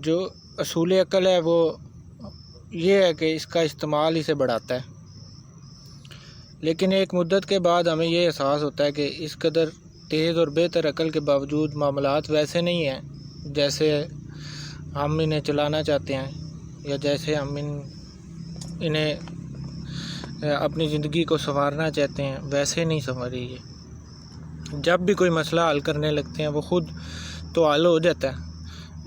جو اصول عقل ہے وہ یہ ہے کہ اس کا استعمال اسے بڑھاتا ہے، لیکن ایک مدت کے بعد ہمیں یہ احساس ہوتا ہے کہ اس قدر تیز اور بہتر عقل کے باوجود معاملات ویسے نہیں ہیں جیسے ہم انہیں چلانا چاہتے ہیں، یا جیسے ہم انہیں اپنی زندگی کو سنوارنا چاہتے ہیں ویسے نہیں سنور رہی ہے۔ جب بھی کوئی مسئلہ حل کرنے لگتے ہیں وہ خود تو حل ہو جاتا ہے،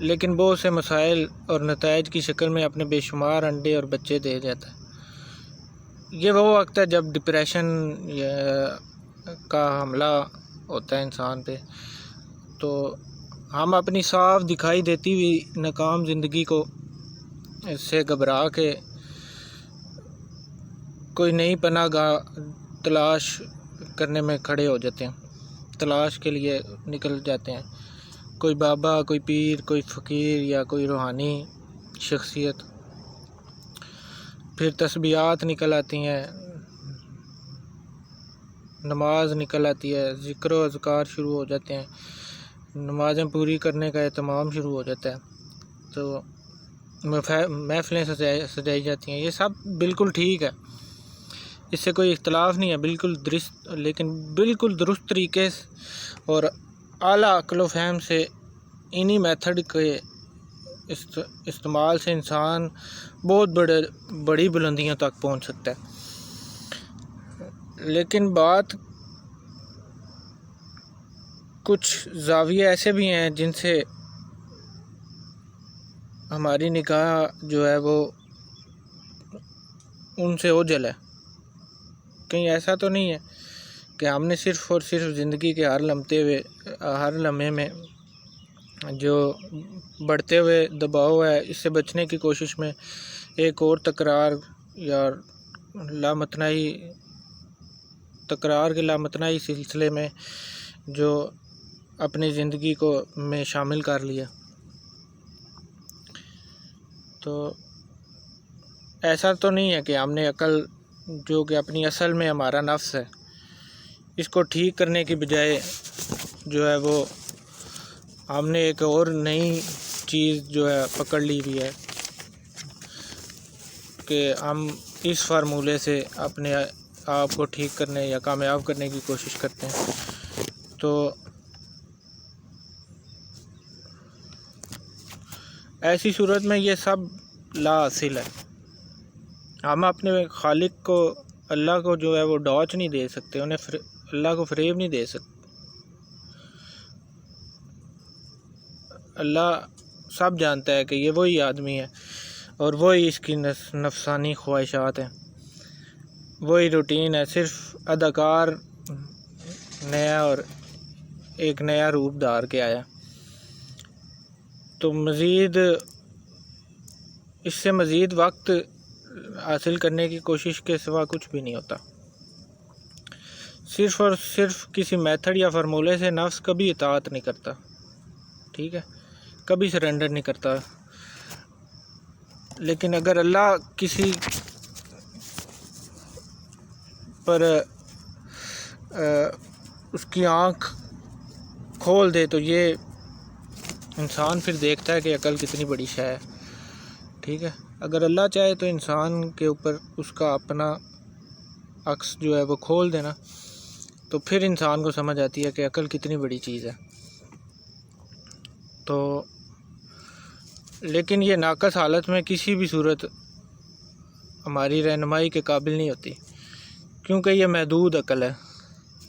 لیکن بہت سے مسائل اور نتائج کی شکل میں اپنے بے شمار انڈے اور بچے دے جاتا ہے۔ یہ وہ وقت ہے جب ڈپریشن کا حملہ ہوتا ہے انسان پہ، تو ہم اپنی صاف دکھائی دیتی ہوئی ناکام زندگی کو اس سے گھبرا کے کوئی نئی پناہ گاہ تلاش کرنے میں کھڑے ہو جاتے ہیں، تلاش کے لیے نکل جاتے ہیں، کوئی بابا، کوئی پیر، کوئی فقیر یا کوئی روحانی شخصیت۔ پھر تسبیحات نکل آتی ہیں، نماز نکل آتی ہے، ذکر و اذکار شروع ہو جاتے ہیں، نمازیں پوری کرنے کا اہتمام شروع ہو جاتا ہے، تو محفلیں سجائی جاتی ہیں۔ یہ سب بالکل ٹھیک ہے، اس سے کوئی اختلاف نہیں ہے، بالکل درست، لیکن بالکل درست طریقے سے اور اعلیٰ عقل و فہم سے انہی میتھڈ کے استعمال سے انسان بہت بڑی بلندیوں تک پہنچ سکتا ہے۔ لیکن بات کچھ زاویے ایسے بھی ہیں جن سے ہماری نگاہ جو ہے وہ ان سے اوجھل ہے۔ کہیں ایسا تو نہیں ہے کہ ہم نے صرف اور صرف زندگی کے ہر لمحے میں جو بڑھتے ہوئے دباؤ ہے اس سے بچنے کی کوشش میں ایک اور تکرار کے لامتناہی سلسلے میں جو اپنی زندگی کو میں شامل کر لیا۔ تو ایسا تو نہیں ہے کہ ہم نے عقل جو کہ اپنی اصل میں ہمارا نفس ہے اس کو ٹھیک کرنے کی بجائے جو ہے وہ ہم نے ایک اور نئی چیز جو ہے پکڑ لی ہوئی ہے کہ ہم اس فارمولے سے اپنے آپ کو ٹھیک کرنے یا کامیاب کرنے کی کوشش کرتے ہیں۔ تو ایسی صورت میں یہ سب لا حاصل ہے۔ ہم اپنے خالق کو، اللہ کو جو ہے وہ ڈوچ نہیں دے سکتے، اللہ کو فریب نہیں دے سکتے۔ اللہ سب جانتا ہے کہ یہ وہی آدمی ہے اور وہی اس کی نفسانی خواہشات ہیں، وہی روٹین ہے، صرف اداکار نیا اور ایک نیا روپ دھار کے آیا۔ تو اس سے مزید وقت حاصل کرنے کی کوشش کے سوا کچھ بھی نہیں ہوتا۔ صرف اور صرف کسی میتھڈ یا فارمولے سے نفس کبھی اطاعت نہیں کرتا، ٹھیک ہے، کبھی سرنڈر نہیں کرتا۔ لیکن اگر اللہ کسی پر اس کی آنکھ کھول دے تو یہ انسان پھر دیکھتا ہے کہ عقل کتنی بڑی شے ہے، ٹھیک ہے۔ اگر اللہ چاہے تو انسان کے اوپر اس کا اپنا عکس جو ہے وہ کھول دینا، تو پھر انسان کو سمجھ آتی ہے کہ عقل کتنی بڑی چیز ہے۔ تو لیکن یہ ناقص حالت میں کسی بھی صورت ہماری رہنمائی کے قابل نہیں ہوتی، کیونکہ یہ محدود عقل ہے،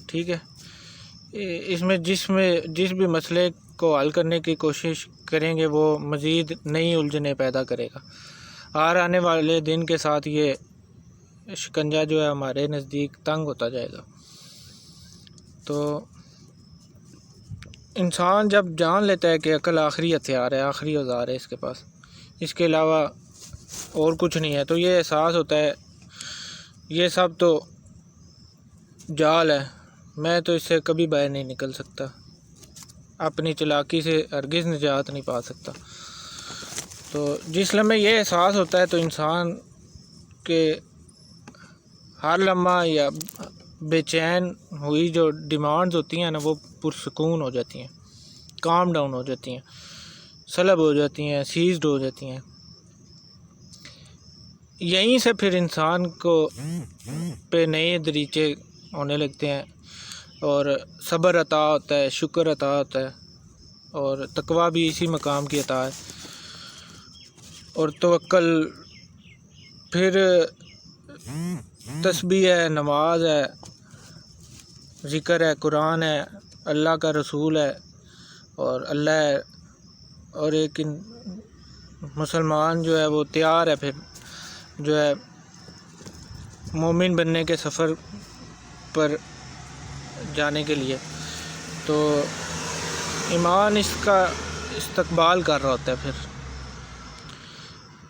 ٹھیک ہے۔ اس میں جس بھی مسئلے کو حل کرنے کی کوشش کریں گے وہ مزید نئی الجھنیں پیدا کرے گا۔ آنے والے دن کے ساتھ یہ شکنجہ جو ہے ہمارے نزدیک تنگ ہوتا جائے گا۔ تو انسان جب جان لیتا ہے کہ عقل آخری ہتھیار ہے، آخری اوزار ہے اس کے پاس، اس کے علاوہ اور کچھ نہیں ہے، تو یہ احساس ہوتا ہے یہ سب تو جال ہے، میں تو اس سے کبھی باہر نہیں نکل سکتا، اپنی چالاکی سے ہرگز نجات نہیں پا سکتا۔ تو جس لمحے یہ احساس ہوتا ہے تو انسان کے ہر لمحہ یا بے چین ہوئی جو ڈیمانڈز ہوتی ہیں نا وہ پرسکون ہو جاتی ہیں، کام ڈاؤن ہو جاتی ہیں، سلب ہو جاتی ہیں، سیزڈ ہو جاتی ہیں۔ یہیں سے پھر انسان کو پہ نئے دریچے ہونے لگتے ہیں، اور صبر عطا ہوتا ہے، شکر عطا ہوتا ہے، اور تقویٰ بھی اسی مقام کی عطا ہے، اور توکل پھر تسبیح ہے، نماز ہے، ذکر ہے، قرآن ہے، اللہ کا رسول ہے، اور اللہ ہے، اور ایک مسلمان جو ہے وہ تیار ہے پھر جو ہے مومن بننے کے سفر پر جانے کے لیے۔ تو ایمان اس کا استقبال کر رہا ہوتا ہے۔ پھر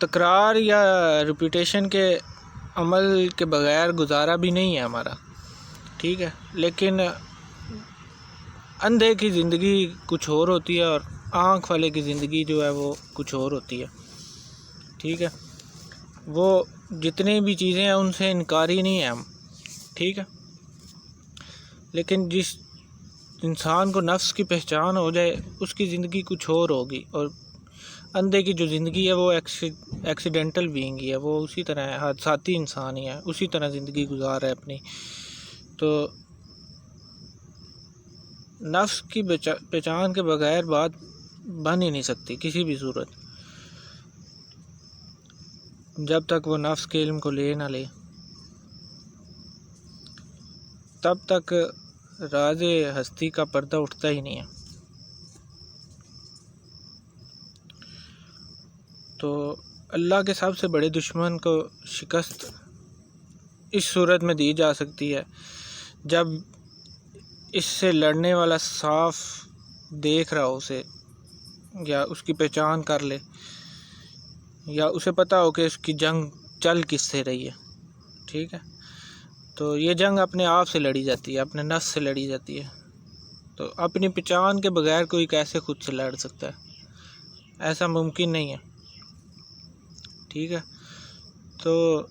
تکرار یا ریپیٹیشن کے عمل کے بغیر گزارا بھی نہیں ہے ہمارا، ٹھیک ہے، لیکن اندھے کی زندگی کچھ اور ہوتی ہے، اور آنکھ والے کی زندگی جو ہے وہ کچھ اور ہوتی ہے، ٹھیک ہے۔ وہ جتنی بھی چیزیں ہیں ان سے انکاری نہیں ہیں ہم، ٹھیک ہے، لیکن جس انسان کو نفس کی پہچان ہو جائے اس کی زندگی کچھ اور ہوگی، اور اندھے کی جو زندگی ہے وہ ایکسیڈنٹل بینگ ہی ہے، وہ اسی طرح ہے، حادثاتی انسان ہی ہے، اسی طرح زندگی گزار ہے اپنی۔ تو نفس کی پہچان کے بغیر بات بن ہی نہیں سکتی کسی بھی صورت، جب تک وہ نفس کے علم کو لے نہ لے تب تک راز ہستی کا پردہ اٹھتا ہی نہیں ہے۔ تو اللہ کے سب سے بڑے دشمن کو شکست اس صورت میں دی جا سکتی ہے جب اس سے لڑنے والا صاف دیکھ رہا ہو اسے، یا اس کی پہچان کر لے، یا اسے پتہ ہو کہ اس کی جنگ چل کس سے رہی ہے، ٹھیک ہے۔ تو یہ جنگ اپنے آپ سے لڑی جاتی ہے، اپنے نفس سے لڑی جاتی ہے۔ تو اپنی پہچان کے بغیر کوئی کیسے خود سے لڑ سکتا ہے؟ ایسا ممکن نہیں ہے، ٹھیک ہے۔ تو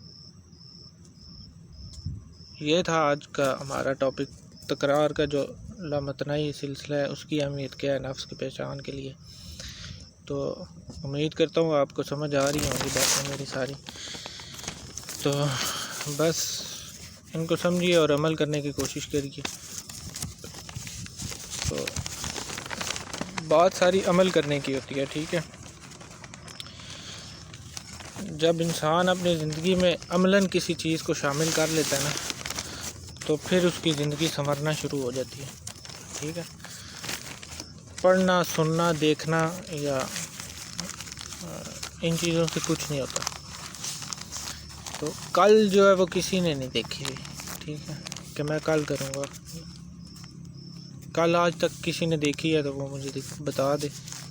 یہ تھا آج کا ہمارا ٹاپک، تکرار کا جو لامتناہی سلسلہ ہے اس کی اہمیت کیا ہے نفس کی پہچان کے لیے۔ تو امید کرتا ہوں آپ کو سمجھ آ رہی ہوں گی باتیں میری ساری۔ تو بس ان کو سمجھیے اور عمل کرنے کی کوشش کریے۔ تو بات ساری عمل کرنے کی ہوتی ہے، ٹھیک ہے۔ جب انسان اپنی زندگی میں عملاً کسی چیز کو شامل کر لیتا ہے نا، تو پھر اس کی زندگی سنورنا شروع ہو جاتی ہے، ٹھیک ہے۔ پڑھنا، سننا، دیکھنا یا ان چیزوں سے کچھ نہیں ہوتا۔ تو کل جو ہے وہ کسی نے نہیں دیکھی ہوئی، ٹھیک ہے، کہ میں کل کروں گا۔ کل آج تک کسی نے دیکھی ہے تو وہ مجھے بتا دے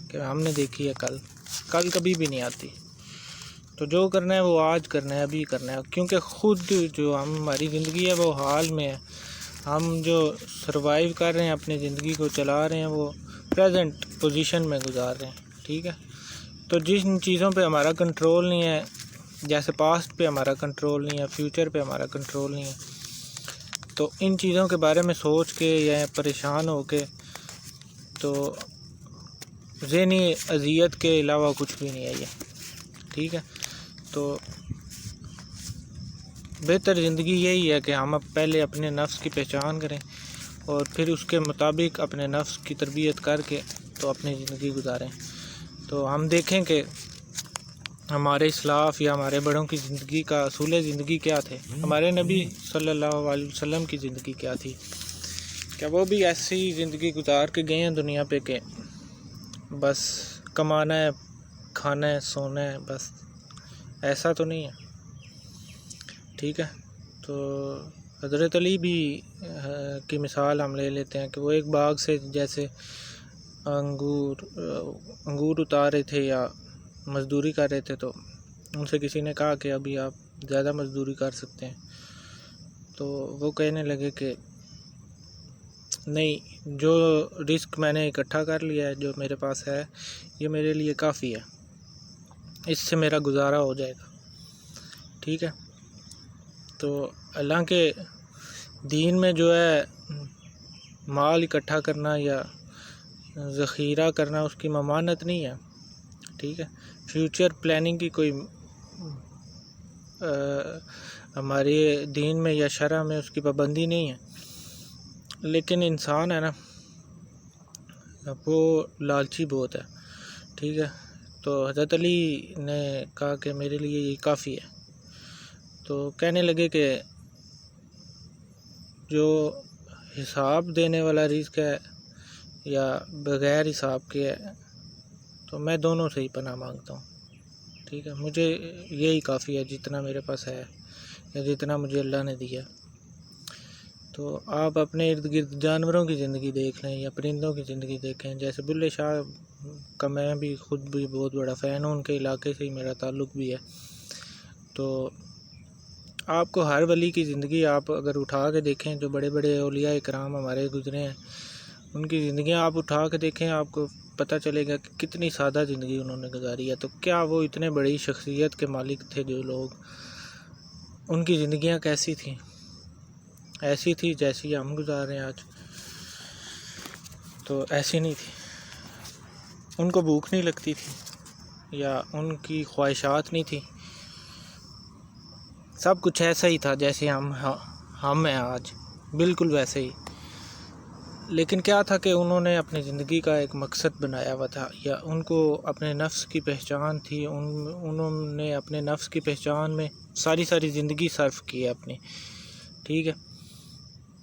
کہ ہم نے دیکھی ہے کل کبھی بھی نہیں آتی۔ تو جو کرنا ہے وہ آج کرنا ہے، ابھی کرنا ہے، کیونکہ خود جو ہماری زندگی ہے وہ حال میں ہے۔ ہم جو سروائیو کر رہے ہیں، اپنی زندگی کو چلا رہے ہیں، وہ پریزنٹ پوزیشن میں گزار رہے ہیں، ٹھیک ہے۔ تو جن چیزوں پہ ہمارا کنٹرول نہیں ہے، جیسے پاسٹ پہ ہمارا کنٹرول نہیں ہے، فیوچر پہ ہمارا کنٹرول نہیں ہے، تو ان چیزوں کے بارے میں سوچ کے یا پریشان ہو کے تو ذہنی اذیت کے علاوہ کچھ بھی نہیں ہے یہ، ٹھیک ہے۔ تو بہتر زندگی یہی ہے کہ ہم پہلے اپنے نفس کی پہچان کریں اور پھر اس کے مطابق اپنے نفس کی تربیت کر کے تو اپنی زندگی گزاریں۔ تو ہم دیکھیں کہ ہمارے اسلاف یا ہمارے بڑوں کی زندگی کا اصول زندگی کیا تھے، ہمارے نبی صلی اللہ علیہ وسلم کی زندگی کیا تھی، کیا وہ بھی ایسی زندگی گزار کے گئے ہیں دنیا پہ کہ بس کمانا ہے، کھانا ہے، سونا ہے، بس ایسا تو نہیں ہے، ٹھیک ہے۔ تو حضرت علی بھی کی مثال ہم لے لیتے ہیں کہ وہ ایک باغ سے جیسے انگور اتار رہے تھے یا مزدوری کر رہے تھے، تو ان سے کسی نے کہا کہ ابھی آپ زیادہ مزدوری کر سکتے ہیں، تو وہ کہنے لگے کہ نہیں، جو رزق میں نے اکٹھا کر لیا ہے، جو میرے پاس ہے، یہ میرے لیے کافی ہے، اس سے میرا گزارا ہو جائے گا، ٹھیک ہے۔ تو اللہ کے دین میں جو ہے مال اکٹھا کرنا یا ذخیرہ کرنا اس کی ممانعت نہیں ہے، ٹھیک ہے، فیوچر پلاننگ کی کوئی ہمارے دین میں یا شرع میں اس کی پابندی نہیں ہے، لیکن انسان ہے نا وہ لالچی بہت ہے، ٹھیک ہے۔ تو حضرت علی نے کہا کہ میرے لیے یہ کافی ہے، تو کہنے لگے کہ جو حساب دینے والا رزق ہے یا بغیر حساب کے ہے، تو میں دونوں سے ہی پناہ مانگتا ہوں، ٹھیک ہے، مجھے یہی کافی ہے جتنا میرے پاس ہے یا جتنا مجھے اللہ نے دیا۔ تو آپ اپنے ارد گرد جانوروں کی زندگی دیکھ لیں یا پرندوں کی زندگی دیکھیں، جیسے بلے شاہ کا میں بھی خود بھی بہت بڑا فین ہوں، ان کے علاقے سے ہی میرا تعلق بھی ہے۔ تو آپ کو ہر ولی کی زندگی آپ اگر اٹھا کے دیکھیں، جو بڑے بڑے اولیاء کرام ہمارے گزرے ہیں ان کی زندگیاں آپ اٹھا کے دیکھیں، آپ کو پتہ چلے گا کہ کتنی سادہ زندگی انہوں نے گزاری ہے۔ تو کیا وہ اتنے بڑی شخصیت کے مالک تھے جو لوگ، ان کی زندگیاں کیسی تھیں؟ ایسی تھی جیسی ہم گزار رہے ہیں آج؟ تو ایسی نہیں تھی۔ ان کو بھوک نہیں لگتی تھی یا ان کی خواہشات نہیں تھی، سب کچھ ایسا ہی تھا جیسے ہم ہیں آج، بالکل ویسے ہی۔ لیکن کیا تھا کہ انہوں نے اپنی زندگی کا ایک مقصد بنایا ہوا تھا، یا ان کو اپنے نفس کی پہچان تھی، انہوں نے اپنے نفس کی پہچان میں ساری زندگی صرف کی ہے اپنی، ٹھیک ہے۔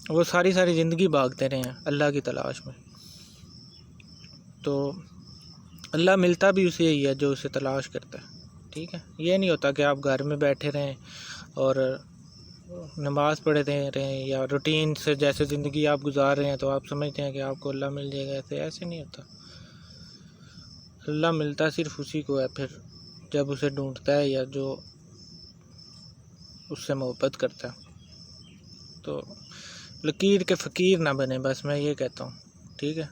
وہ ساری زندگی بھاگتے رہے ہیں اللہ کی تلاش میں۔ تو اللہ ملتا بھی اسے ہی ہے جو اسے تلاش کرتا ہے، ٹھیک ہے۔ یہ نہیں ہوتا کہ آپ گھر میں بیٹھے رہیں اور نماز پڑھتے رہیں یا روٹین سے جیسے زندگی آپ گزار رہے ہیں تو آپ سمجھتے ہیں کہ آپ کو اللہ مل جائے گا، ایسے نہیں ہوتا۔ اللہ ملتا صرف اسی کو ہے پھر جب اسے ڈھونڈتا ہے یا جو اس سے محبت کرتا ہے۔ تو لکیر کے فقیر نہ بنے، بس میں یہ کہتا ہوں، ٹھیک ہے۔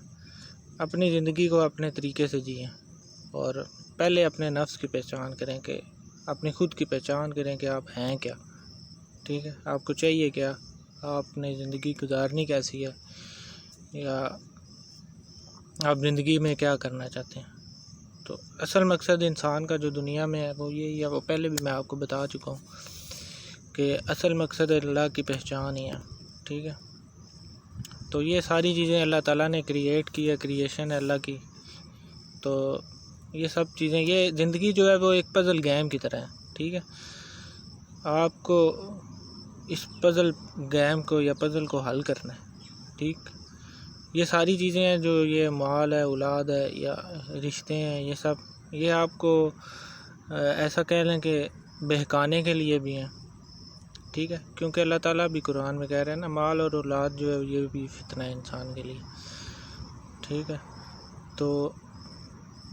اپنی زندگی کو اپنے طریقے سے جئیں، اور پہلے اپنے نفس کی پہچان کریں، کہ اپنی خود کی پہچان کریں کہ آپ ہیں کیا، ٹھیک ہے، آپ کو چاہیے کیا، آپ نے زندگی گزارنی کیسی ہے، یا آپ زندگی میں کیا کرنا چاہتے ہیں۔ تو اصل مقصد انسان کا جو دنیا میں ہے وہ یہی ہے، وہ پہلے بھی میں آپ کو بتا چکا ہوں کہ اصل مقصد اللہ کی پہچان ہی ہے، ٹھیک ہے۔ تو یہ ساری چیزیں اللہ تعالیٰ نے کریٹ کی ہے، کریشن ہے اللہ کی۔ تو یہ سب چیزیں، یہ زندگی جو ہے وہ ایک پزل گیم کی طرح ہے، ٹھیک ہے۔ آپ کو اس پزل گیم کو یا پزل کو حل کرنا ہے، ٹھیک۔ یہ ساری چیزیں ہیں جو یہ مال ہے، اولاد ہے یا رشتے ہیں، یہ سب یہ آپ کو ایسا کہہ لیں کہ بہکانے کے لیے بھی ہیں، ٹھیک ہے، کیونکہ اللہ تعالیٰ بھی قرآن میں کہہ رہے ہیں نا، مال اور اولاد جو ہے یہ بھی فتنہ ہے انسان کے لیے، ٹھیک ہے۔ تو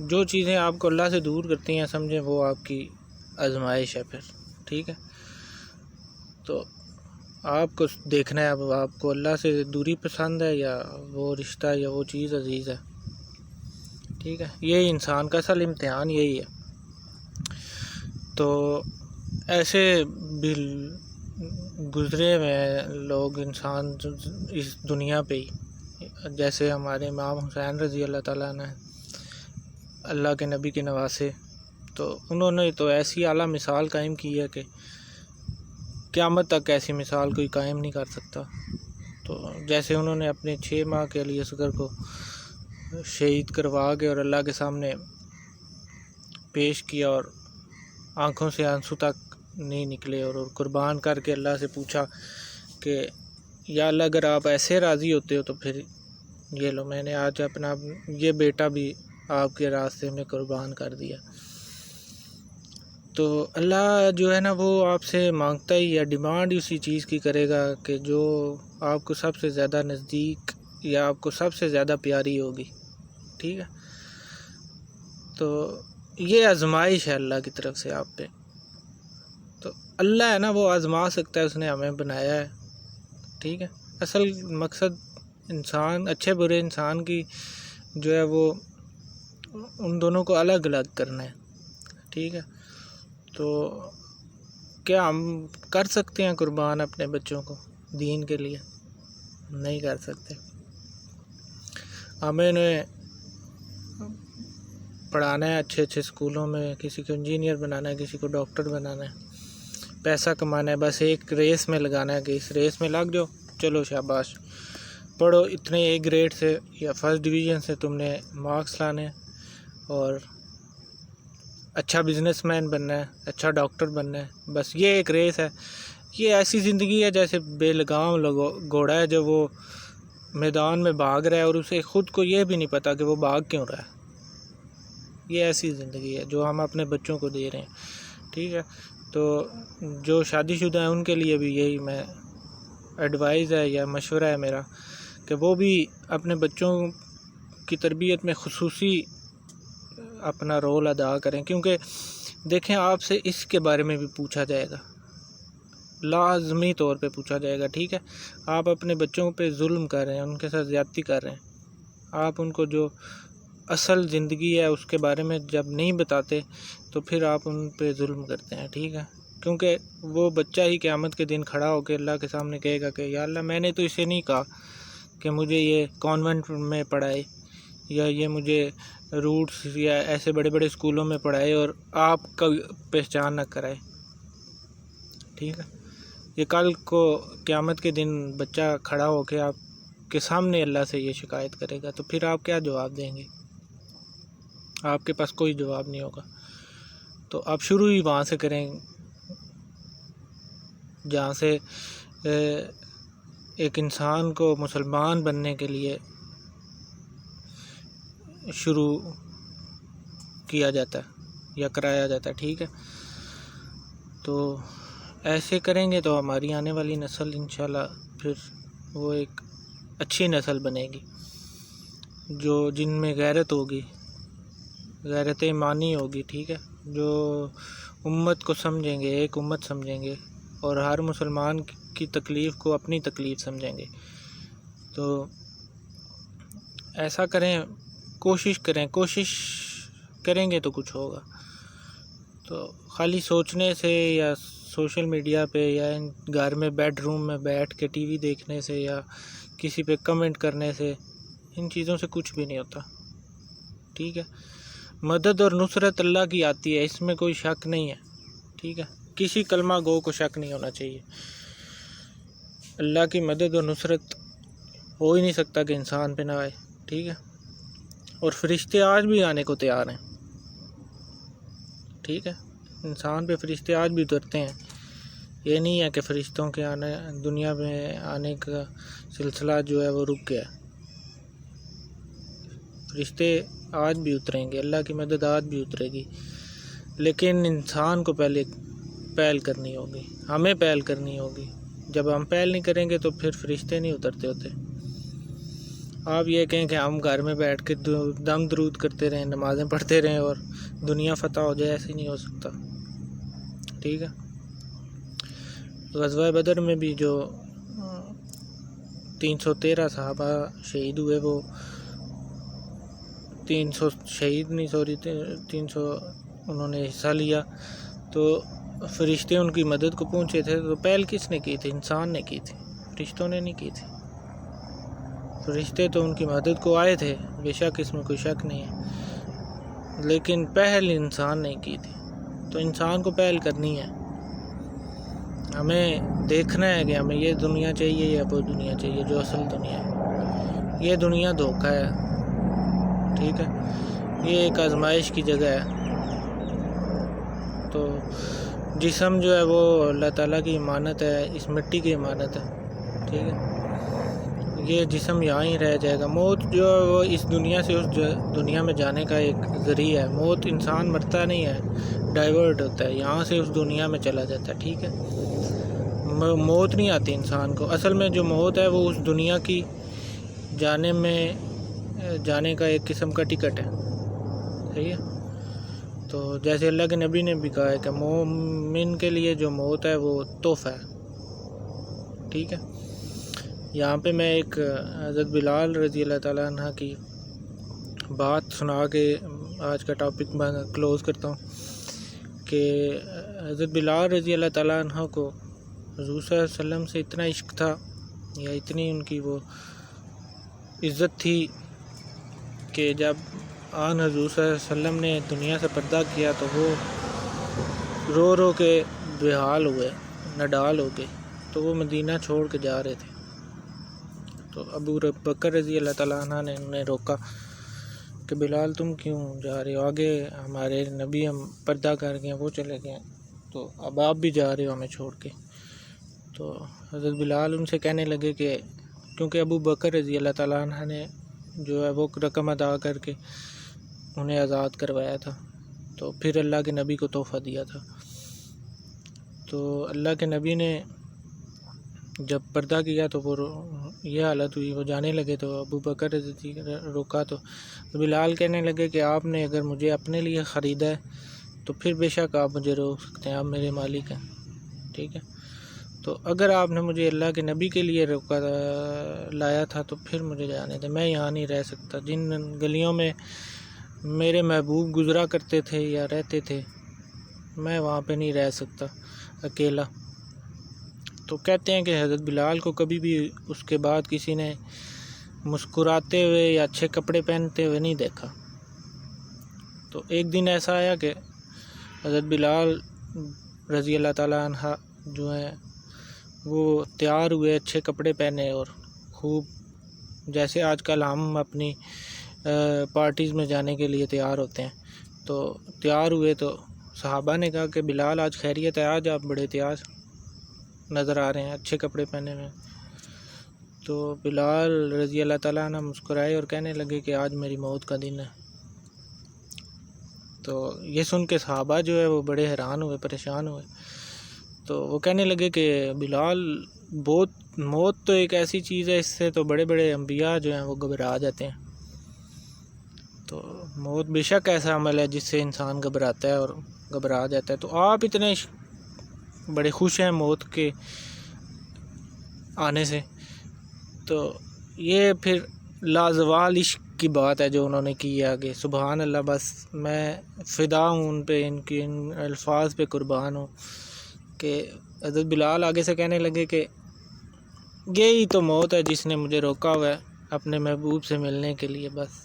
جو چیزیں آپ کو اللہ سے دور کرتی ہیں سمجھیں وہ آپ کی آزمائش ہے پھر، ٹھیک ہے۔ تو آپ کو دیکھنا ہے اب آپ کو اللہ سے دوری پسند ہے یا وہ رشتہ یا وہ چیز عزیز ہے، ٹھیک ہے۔ یہی انسان کا اصل امتحان یہی ہے۔ تو ایسے بھی گزرے ہوئے لوگ انسان اس دنیا پہ ہی، جیسے ہمارے امام حسین رضی اللہ تعالیٰ عنہ، اللہ کے نبی کے نواسے، تو انہوں نے تو ایسی اعلیٰ مثال قائم کی ہے کہ قیامت تک ایسی مثال کوئی قائم نہیں کر سکتا۔ تو جیسے انہوں نے اپنے 6 ماہ کے علی اصغر کو شہید کروا کے اور اللہ کے سامنے پیش کیا، اور آنکھوں سے آنسو تک نہیں نکلے، اور قربان کر کے اللہ سے پوچھا کہ یا اللہ اگر آپ ایسے راضی ہوتے ہو تو پھر یہ لو، میں نے آج اپنا یہ بیٹا بھی آپ کے راستے میں قربان کر دیا۔ تو اللہ جو ہے نا وہ آپ سے مانگتا ہی ہے، ڈیمانڈ اسی چیز کی کرے گا کہ جو آپ کو سب سے زیادہ نزدیک یا آپ کو سب سے زیادہ پیاری ہوگی، ٹھیک ہے۔ تو یہ آزمائش ہے اللہ کی طرف سے آپ پہ۔ تو اللہ ہے نا وہ آزما سکتا ہے، اس نے ہمیں بنایا ہے، ٹھیک ہے۔ اصل مقصد انسان، اچھے برے انسان کی جو ہے وہ ان دونوں کو الگ الگ کرنا ہے، ٹھیک ہے۔ تو کیا ہم کر سکتے ہیں قربان اپنے بچوں کو دین کے لیے؟ نہیں کر سکتے۔ ہمیں انہیں پڑھانا ہے اچھے اچھے اسکولوں میں، کسی کو انجینئر بنانا ہے، کسی کو ڈاکٹر بنانا ہے، پیسہ کمانا ہے، بس ایک ریس میں لگانا ہے کہ اس ریس میں لگ جاؤ، چلو شاباش پڑھو، اتنے اے گریڈ سے یا فرسٹ ڈویژن سے تم نے مارکس لانے ہیں اور اچھا بزنس مین بننا ہے، اچھا ڈاکٹر بننا ہے، بس یہ ایک ریس ہے۔ یہ ایسی زندگی ہے جیسے بے لگام گھوڑا ہے جو وہ میدان میں بھاگ رہا ہے اور اسے خود کو یہ بھی نہیں پتہ کہ وہ بھاگ کیوں رہا ہے۔ یہ ایسی زندگی ہے جو ہم اپنے بچوں کو دے رہے ہیں، ٹھیک ہے؟ تو جو شادی شدہ ہیں ان کے لیے بھی یہی میں ایڈوائز ہے یا مشورہ ہے میرا کہ وہ بھی اپنے بچوں کی تربیت میں خصوصی اپنا رول ادا کریں، کیونکہ دیکھیں آپ سے اس کے بارے میں بھی پوچھا جائے گا، لازمی طور پہ پوچھا جائے گا، ٹھیک ہے؟ آپ اپنے بچوں پہ ظلم کر رہے ہیں، ان کے ساتھ زیادتی کر رہے ہیں، آپ ان کو جو اصل زندگی ہے اس کے بارے میں جب نہیں بتاتے تو پھر آپ ان پہ ظلم کرتے ہیں، ٹھیک ہے؟ کیونکہ وہ بچہ ہی قیامت کے دن کھڑا ہو کے اللہ کے سامنے کہے گا کہ یا اللہ میں نے تو اسے نہیں کہا کہ مجھے یہ کانوینٹ میں پڑھائے یا یہ مجھے روٹس یا ایسے بڑے بڑے اسکولوں میں پڑھائے اور آپ کا پہچان نہ کرائے، ٹھیک ہے؟ یہ کل کو قیامت کے دن بچہ کھڑا ہو کے آپ کے سامنے اللہ سے یہ شکایت کرے گا، تو پھر آپ کیا جواب دیں گے؟ آپ کے پاس کوئی جواب نہیں ہوگا۔ تو آپ شروع ہی وہاں سے کریں جہاں سے ایک انسان کو مسلمان بننے کے لیے شروع کیا جاتا ہے یا کرایا جاتا ہے، ٹھیک ہے؟ تو ایسے کریں گے تو ہماری آنے والی نسل انشاءاللہ پھر وہ ایک اچھی نسل بنے گی جو جن میں غیرت ہوگی، غیرت ایمانی ہوگی، ٹھیک ہے؟ جو امت کو سمجھیں گے، ایک امت سمجھیں گے اور ہر مسلمان کی تکلیف کو اپنی تکلیف سمجھیں گے۔ تو ایسا کریں، کوشش کریں گے تو کچھ ہوگا۔ تو خالی سوچنے سے یا سوشل میڈیا پہ یا گھر میں بیڈ روم میں بیٹھ کے ٹی وی دیکھنے سے یا کسی پہ کمنٹ کرنے سے ان چیزوں سے کچھ بھی نہیں ہوتا، ٹھیک ہے؟ مدد اور نصرت اللہ کی آتی ہے، اس میں کوئی شک نہیں ہے، ٹھیک ہے؟ کسی کلمہ گو کو شک نہیں ہونا چاہیے۔ اللہ کی مدد اور نصرت ہو ہی نہیں سکتا کہ انسان پہ نہ آئے، ٹھیک ہے؟ اور فرشتے آج بھی آنے کو تیار ہیں، ٹھیک ہے؟ انسان پہ فرشتے آج بھی اترتے ہیں، یہ نہیں ہے کہ فرشتوں کے آنے دنیا میں آنے کا سلسلہ جو ہے وہ رک گیا۔ فرشتے آج بھی اتریں گے، اللہ کی مدد آج بھی اترے گی، لیکن انسان کو پہلے پہل کرنی ہوگی، ہمیں پہل کرنی ہوگی۔ جب ہم پہل نہیں کریں گے تو پھر فرشتے نہیں اترتے ہوتے۔ آپ یہ کہیں کہ ہم گھر میں بیٹھ کے دم درود کرتے رہیں، نمازیں پڑھتے رہیں اور دنیا فتح ہو جائے، ایسے نہیں ہو سکتا، ٹھیک ہے؟ غزوہ بدر میں بھی جو 313 صحابہ شہید ہوئے، وہ 300 شہید نہیں 300 انہوں نے حصہ لیا، تو فرشتے ان کی مدد کو پہنچے تھے، تو پہل کس نے کی تھی؟ انسان نے کی تھی، فرشتوں نے نہیں کی تھی۔ فرشتے تو ان کی مدد کو آئے تھے، بے شک اس میں کوئی شک نہیں ہے، لیکن پہل انسان نے کی تھی۔ تو انسان کو پہل کرنی ہے، ہمیں دیکھنا ہے کہ ہمیں یہ دنیا چاہیے یا وہ دنیا چاہیے جو اصل دنیا ہے۔ یہ دنیا دھوکہ ہے، ٹھیک ہے؟ یہ ایک آزمائش کی جگہ ہے۔ تو جسم جو ہے وہ اللہ تعالیٰ کی امانت ہے، اس مٹی کی امانت ہے، ٹھیک ہے؟ یہ جسم یہاں ہی رہ جائے گا۔ موت جو ہے وہ اس دنیا سے اس دنیا میں جانے کا ایک ذریعہ ہے۔ موت انسان مرتا نہیں ہے، ڈائیورٹ ہوتا ہے، یہاں سے اس دنیا میں چلا جاتا ہے، ٹھیک ہے؟ موت نہیں آتی انسان کو، اصل میں جو موت ہے وہ اس دنیا کی جانے کا ایک قسم کا ٹکٹ ہے، صحیح ہے؟ تو جیسے اللہ کے نبی نے بھی کہا ہے کہ مومن کے لیے جو موت ہے وہ تحفہ ہے، ٹھیک ہے؟ یہاں پہ میں ایک حضرت بلال رضی اللہ تعالیٰ عنہ کی بات سنا کے آج کا ٹاپک میں کلوز کرتا ہوں کہ حضرت بلال رضی اللہ تعالیٰ عنہ کو حضور صلی اللہ علیہ وسلم سے اتنا عشق تھا یا اتنی ان کی وہ عزت تھی کہ جب آن حضور صلی اللہ علیہ وسلم نے دنیا سے پردہ کیا تو وہ رو رو کے بےحال ہوئے، نڈال ہو گئے، تو وہ مدینہ چھوڑ کے جا رہے تھے۔ تو ابو بکر رضی اللہ تعالیٰ عنہ نے انہیں روکا کہ بلال تم کیوں جا رہے ہو، آگے ہمارے نبی ہم پردہ کر گئے، وہ چلے گئے، تو اب آپ بھی جا رہے ہو ہمیں چھوڑ کے۔ تو حضرت بلال ان سے کہنے لگے کہ کیونکہ ابو بکر رضی اللہ تعالیٰ عنہ نے جو ہے وہ رقم ادا کر کے انہیں آزاد کروایا تھا، تو پھر اللہ کے نبی کو تحفہ دیا تھا۔ تو اللہ کے نبی نے جب پردہ کیا تو وہ یہ حالت ہوئی، وہ جانے لگے تو ابو بکر رضی روکا، تو بلال کہنے لگے کہ آپ نے اگر مجھے اپنے لیے خریدا ہے تو پھر بے شک آپ مجھے روک سکتے ہیں، آپ میرے مالک ہیں، ٹھیک ہے۔ تو اگر آپ نے مجھے اللہ کے نبی کے لیے روکا لایا تھا تو پھر مجھے جانے دیں، میں یہاں نہیں رہ سکتا، جن گلیوں میں میرے محبوب گزرا کرتے تھے یا رہتے تھے میں وہاں پہ نہیں رہ سکتا اکیلا۔ تو کہتے ہیں کہ حضرت بلال کو کبھی بھی اس کے بعد کسی نے مسکراتے ہوئے یا اچھے کپڑے پہنتے ہوئے نہیں دیکھا۔ تو ایک دن ایسا آیا کہ حضرت بلال رضی اللہ تعالیٰ عنہ جو ہیں وہ تیار ہوئے، اچھے کپڑے پہنے، اور خوب جیسے آج کل ہم اپنی پارٹیز میں جانے کے لیے تیار ہوتے ہیں، تو تیار ہوئے تو صحابہ نے کہا کہ بلال آج خیریت ہے، آج آپ بڑے تیار نظر آ رہے ہیں، اچھے کپڑے پہنے ہوئے۔ تو بلال رضی اللہ تعالیٰ عنہ مسکرائے اور کہنے لگے کہ آج میری موت کا دن ہے۔ تو یہ سن کے صحابہ جو ہے وہ بڑے حیران ہوئے، پریشان ہوئے، تو وہ کہنے لگے کہ بلال موت تو ایک ایسی چیز ہے، اس سے تو بڑے بڑے انبیاء جو ہیں وہ گھبرا جاتے ہیں، تو موت بے شک ایسا عمل ہے جس سے انسان گھبراتا ہے اور گھبرا جاتا ہے، تو آپ اتنے بڑے خوش ہیں موت کے آنے سے، تو یہ پھر لازوال عشق کی بات ہے جو انہوں نے کی ہے آگے۔ سبحان اللہ، بس میں فدا ہوں ان پہ، ان کی ان الفاظ پہ قربان ہوں کہ حضرت بلال آگے سے کہنے لگے کہ یہی تو موت ہے جس نے مجھے روکا ہوا ہے اپنے محبوب سے ملنے کے لیے، بس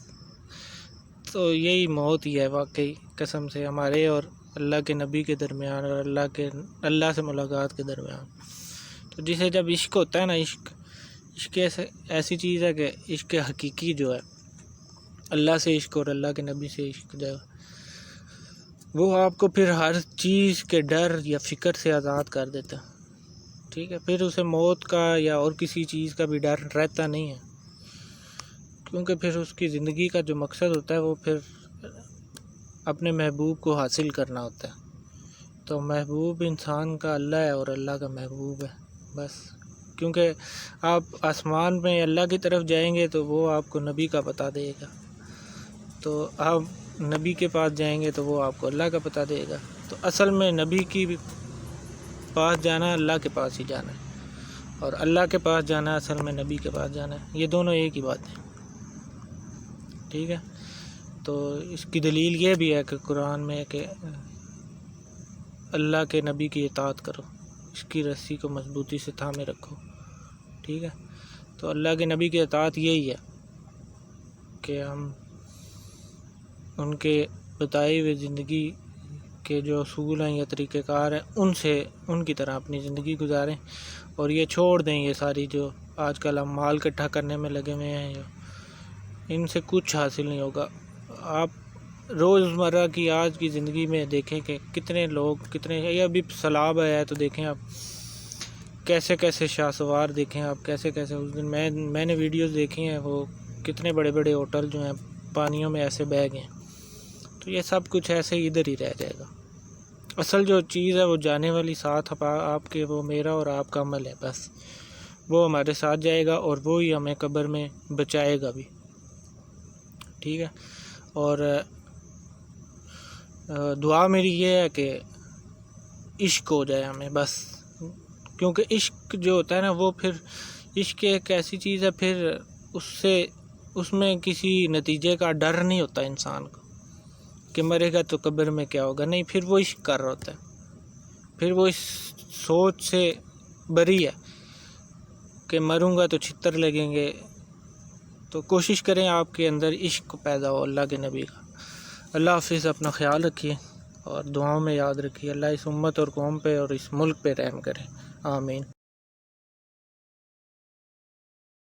تو یہی موت ہی ہے واقعی، قسم سے، ہمارے اور اللہ کے نبی کے درمیان اور اللہ سے ملاقات کے درمیان۔ تو جسے جب عشق ہوتا ہے نا، عشق ایسی چیز ہے کہ عشق حقیقی جو ہے، اللہ سے عشق اور اللہ کے نبی سے عشق جو ہے، وہ آپ کو پھر ہر چیز کے ڈر یا فکر سے آزاد کر دیتا ہے، ٹھیک ہے۔ پھر اسے موت کا یا اور کسی چیز کا بھی ڈر رہتا نہیں ہے، کیونکہ پھر اس کی زندگی کا جو مقصد ہوتا ہے وہ پھر اپنے محبوب کو حاصل کرنا ہوتا ہے۔ تو محبوب انسان کا اللہ ہے اور اللہ کا محبوب ہے، بس۔ کیونکہ آپ آسمان میں اللہ کی طرف جائیں گے تو وہ آپ کو نبی کا پتہ دے گا، تو آپ نبی کے پاس جائیں گے تو وہ آپ کو اللہ کا پتہ دے گا۔ تو اصل میں نبی کی پاس جانا اللہ کے پاس ہی جانا ہے، اور اللہ کے پاس جانا اصل میں نبی کے پاس جانا ہے، یہ دونوں ایک ہی بات ہے، ٹھیک ہے۔ تو اس کی دلیل یہ بھی ہے کہ قرآن میں ہے کہ اللہ کے نبی کی اطاعت کرو، اس کی رسی کو مضبوطی سے تھامے رکھو، ٹھیک ہے۔ تو اللہ کے نبی کی اطاعت یہی ہے کہ ہم ان کے بتائے ہوئے زندگی کے جو اصول ہیں یا طریقہ کار ہیں ان کی طرح اپنی زندگی گزاریں، اور یہ چھوڑ دیں یہ ساری جو آج کل ہم مال اکٹھا کرنے میں لگے ہوئے ہیں، ان سے کچھ حاصل نہیں ہوگا۔ آپ روزمرہ کی آج کی زندگی میں دیکھیں کہ کتنے لوگ، یہ ابھی سیلاب آیا ہے تو دیکھیں آپ کیسے کیسے شاہ سوار، دیکھیں آپ کیسے کیسے، اس دن میں نے ویڈیوز دیکھی ہیں، وہ کتنے بڑے بڑے ہوٹل جو ہیں پانیوں میں ایسے بہہ گئے ہیں، تو یہ سب کچھ ایسے ہی ادھر ہی رہ جائے گا۔ اصل جو چیز ہے وہ جانے والی ساتھ آپ کے، وہ میرا اور آپ کا عمل ہے، بس وہ ہمارے ساتھ جائے گا اور وہی ہمیں قبر میں بچائے گا بھی، ٹھیک ہے۔ اور دعا میری یہ ہے کہ عشق ہو جائے ہمیں، بس، کیونکہ عشق جو ہوتا ہے نا، وہ پھر عشق ایک ایسی چیز ہے، پھر اس میں کسی نتیجے کا ڈر نہیں ہوتا انسان کو کہ مرے گا تو قبر میں کیا ہوگا، نہیں، پھر وہ عشق کر رہا ہوتا ہے، پھر وہ اس سوچ سے بری ہے کہ مروں گا تو چھتر لگیں گے، تو کوشش کریں آپ کے اندر عشق پیدا ہو اللہ کے نبی کا۔ اللہ حافظ، اپنا خیال رکھیے اور دعاؤں میں یاد رکھیے۔ اللہ اس امت اور قوم پہ اور اس ملک پہ رحم کرے، آمین۔